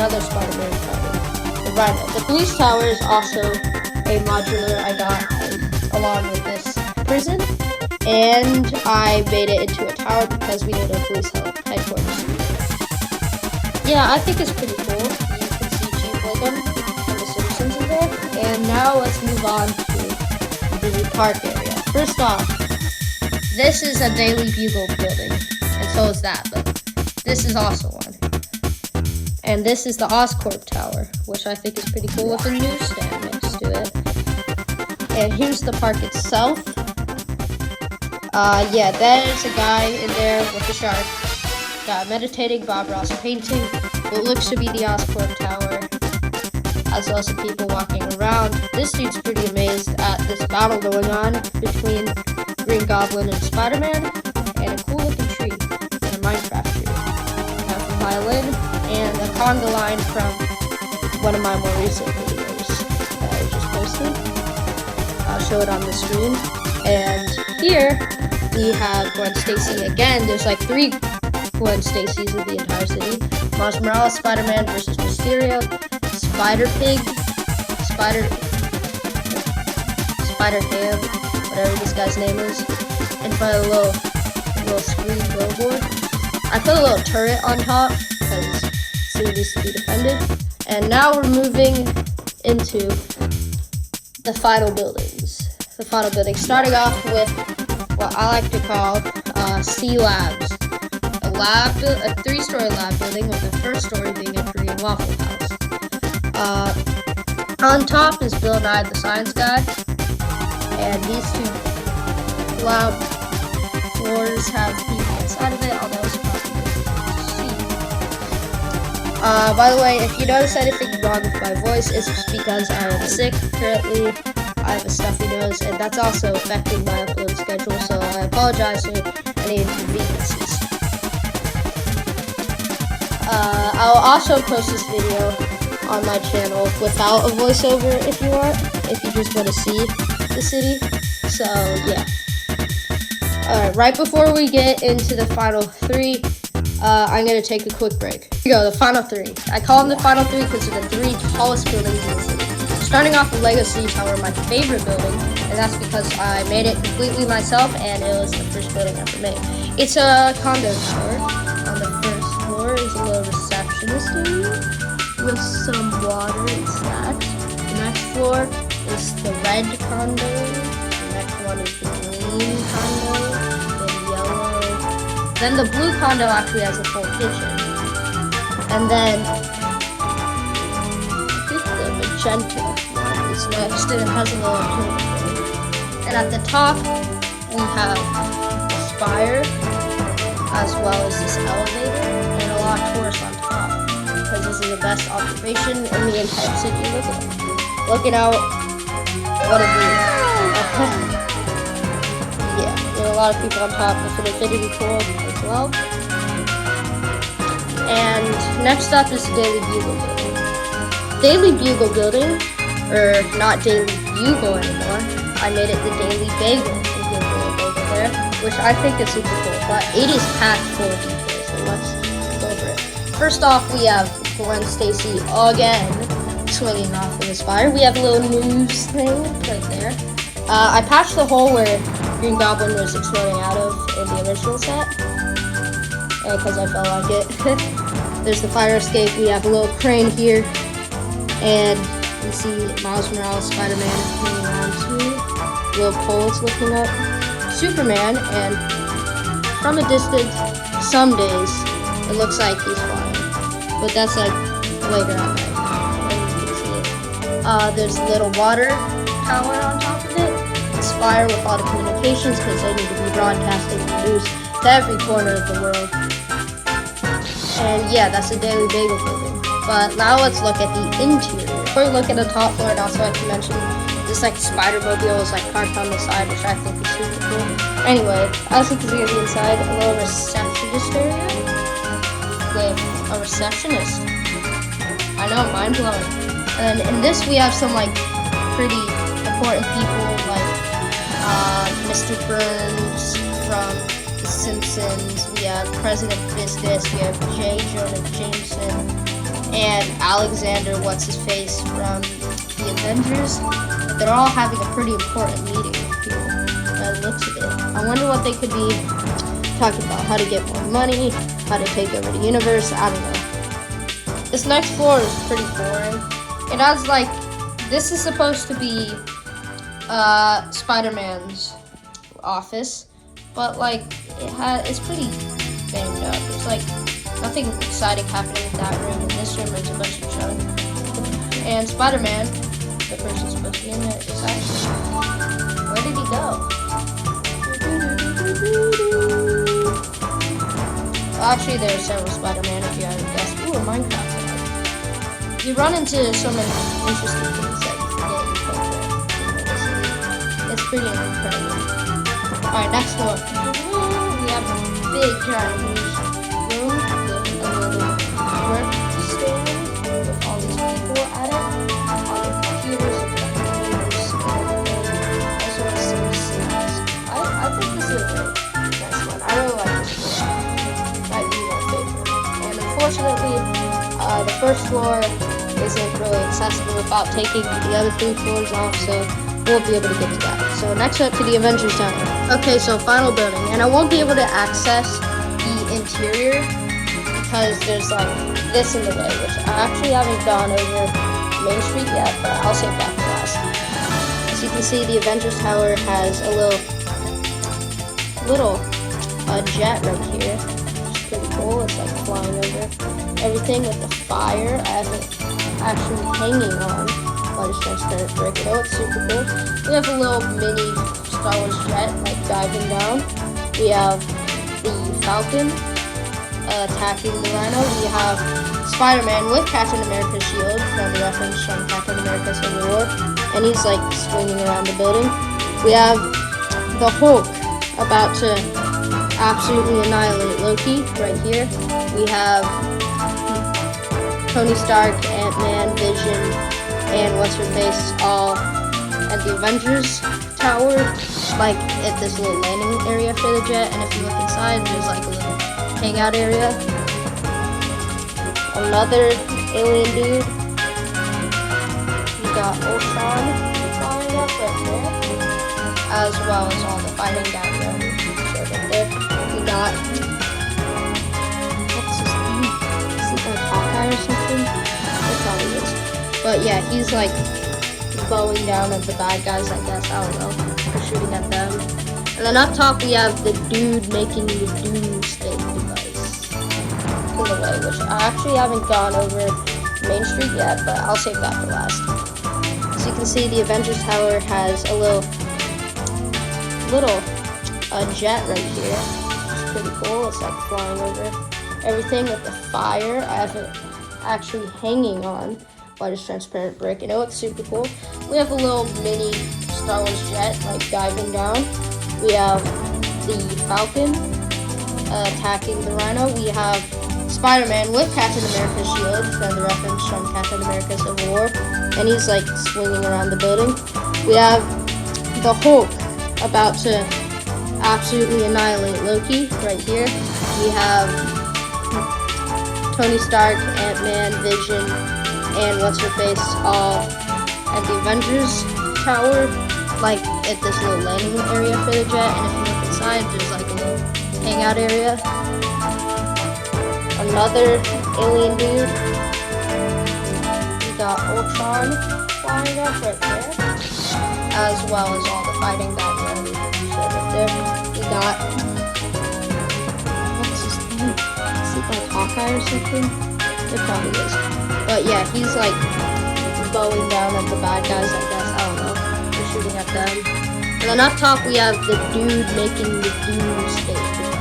another Spider-Man tower, the Rhino. The police tower is also a modular I got along with this prison, and I made it into a tower because we need a police headquarters. Yeah, I think it's pretty cool. You can see Chief Wiggum and the citizens in there. And now let's move on to the park area. First off, this is a Daily Bugle building, and so is that, but this is also one. And this is the Oscorp Tower, which I think is pretty cool with a newsstand next to it. And here's the park itself. Yeah, there's a guy in there with a shark. Got a meditating Bob Ross painting. What looks to be the Oscorp Tower. As well as some people walking around. This dude's pretty amazed at this battle going on between Green Goblin and Spider-Man. And a cool looking tree. And a Minecraft tree. I have a violin and a conga line from one of my more recent videos that I just posted. I'll show it on the screen. And here we have Gwen Stacy again. There's like 3 Gwen Stacy's in the entire city. Miles Morales, Spider-Man versus Mysterio, Spider-Pig, Spider-Ham, whatever this guy's name is, in front of a little screen billboard. I put a little turret on top because the city needs to be defended. And now we're moving into the final buildings. The final building, starting off with what I like to call C Labs. A 3-story lab building with the first story being a Korean Waffle House. On top is Bill Nye the Science Guy, and these 2 lab floors have people inside of it, although it's probably difficult to see. By the way, if you notice anything wrong with my voice, it's because I am sick currently. I have a stuffy nose, and that's also affecting my upload schedule, so I apologize for any inconveniences. I'll also post this video on my channel without a voiceover if you want, if you just want to see the city. So yeah. Alright, right before we get into the final 3, I'm going to take a quick break. Here we go, the final 3. I call them the final 3 because they're the 3 tallest buildings in the city. Starting off with Lego City Tower, my favorite building, and that's because I made it completely myself and it was the first building I ever made. It's a condo tower. On the first floor is a little receptionist area with some water and snacks. The next floor is the red condo. The next one is the green condo. Then yellow. Then the blue condo actually has a full kitchen. And then I think the magenta one is next and it has a little pool. And at the top we have a spire, as well as this elevator, and a lot of tourists on top, because this is the best observation in the entire city. Looking out, what a view. Yeah, there are a lot of people on top with an infinity pool as well. And next up is the Daily Bugle building. Daily Bugle building, or not Daily Bugle anymore, I made it the Daily Bagel. There, which I think is super cool, but it is packed full of details, so let's go over it. First off, we have Gwen Stacy again swinging off of the spire. We have a little news thing right there. I patched the hole where Green Goblin was exploding out of in the original set, because I felt like it. There's the fire escape. We have a little crane here, and you see Miles Morales, Spider-Man hanging on to little poles looking up. Superman, and from a distance, some days, it looks like he's flying. But that's like later at night, and you can see it. There's a little water tower on top of it, a spire with all the communications, because they need to be broadcasting the news to every corner of the world. And yeah, that's the Daily Bagel building. But now let's look at the interior. Before we look at the top floor, I'd also like to mention this like Spider-Mobile is like parked on the side, which I think is super cool. Anyway, as you can see on the inside, a little receptionist area with a receptionist. I know, mind blowing. And in this we have some like pretty important people like Mr. Burns from The Simpsons. We have President Business. We have J. Jonah Jameson. and Alexander, what's his face from the Avengers. They're all having a pretty important meeting here. By the looks of it, I wonder what they could be talking about. How to get more money, how to take over the universe. I don't know. This next floor is pretty boring. It has like, this is supposed to be Spider-Man's office, but like it's pretty banged up. It's like nothing exciting happening in that room. In this room, there's a bunch of junk. And Spider-Man, the person supposed to be in there, is actually, where did he go? Actually, there are several Spider-Man, if you haven't guessed. Ooh, a Minecraft mod. You run into so many interesting things that you forget you put there. It's pretty incredible. Alright, next one. We have a big giant room with a little workstation with all these people at it. All the computers and computers and everything. Also has some snacks. I think this is a great nice one. I really like this one. Might be my favorite. And unfortunately, the first floor isn't really accessible without taking the other 3 floors off, so won't be able to get to that. So next up to the Avengers Tower. Okay, so final building, and I won't be able to access the interior because there's like this in the way, which I actually haven't gone over Main Street yet, but I'll save that for last. As you can see, the Avengers Tower has a little jet right here, which is pretty cool. It's like flying over everything with the fire. I have it actually hanging on. This transparent brick. You know, it's super cool. We have a little mini Star Wars jet, like diving down. We have the Falcon attacking the Rhino. We have Spider-Man with Captain America's shield, from the reference from Captain America Civil War, and he's like swinging around the building. We have the Hulk about to absolutely annihilate Loki right here. We have Tony Stark, Ant-Man, Vision, and what's-her-face all at the Avengers Tower, like at this little landing area for the jet. And if you look inside, there's like a little hangout area. Another alien dude. We got Ultron flying up right there, as well as all the fighting down there. Right there. We got, what's his name? Is it like Hawkeye or something? It probably is. But yeah, he's like bowing down at the bad guys, I guess. I don't know. We're shooting at them. And then up top we have the dude making the doomsday device in the way, which I actually haven't gone over Main Street yet, but I'll save that for last. As you can see, the Avengers Tower has a little jet right here, which is pretty cool. It's like flying over everything with the fire. I have it actually hanging on by this transparent brick. You know, it's super cool. We have a little mini Star Wars jet, like diving down. We have the Falcon attacking the Rhino. We have Spider-Man with Captain America's shield, from the reference from Captain America Civil War, and he's like swinging around the building. We have the Hulk about to absolutely annihilate Loki right here. We have Tony Stark, Ant-Man, Vision, and what's-her-face all at the Avengers Tower, like at this little landing area for the jet. And if you look inside, there's like a little hangout area. Another alien dude. We got Ultron flying up right there, as well as all the fighting down there. Right there. We got, what's his name? Is it like Hawkeye or something? It probably is. But yeah, he's like bowing down at the bad guys, I guess. I don't know. We're shooting at them. And then up top we have the dude making the doomsday device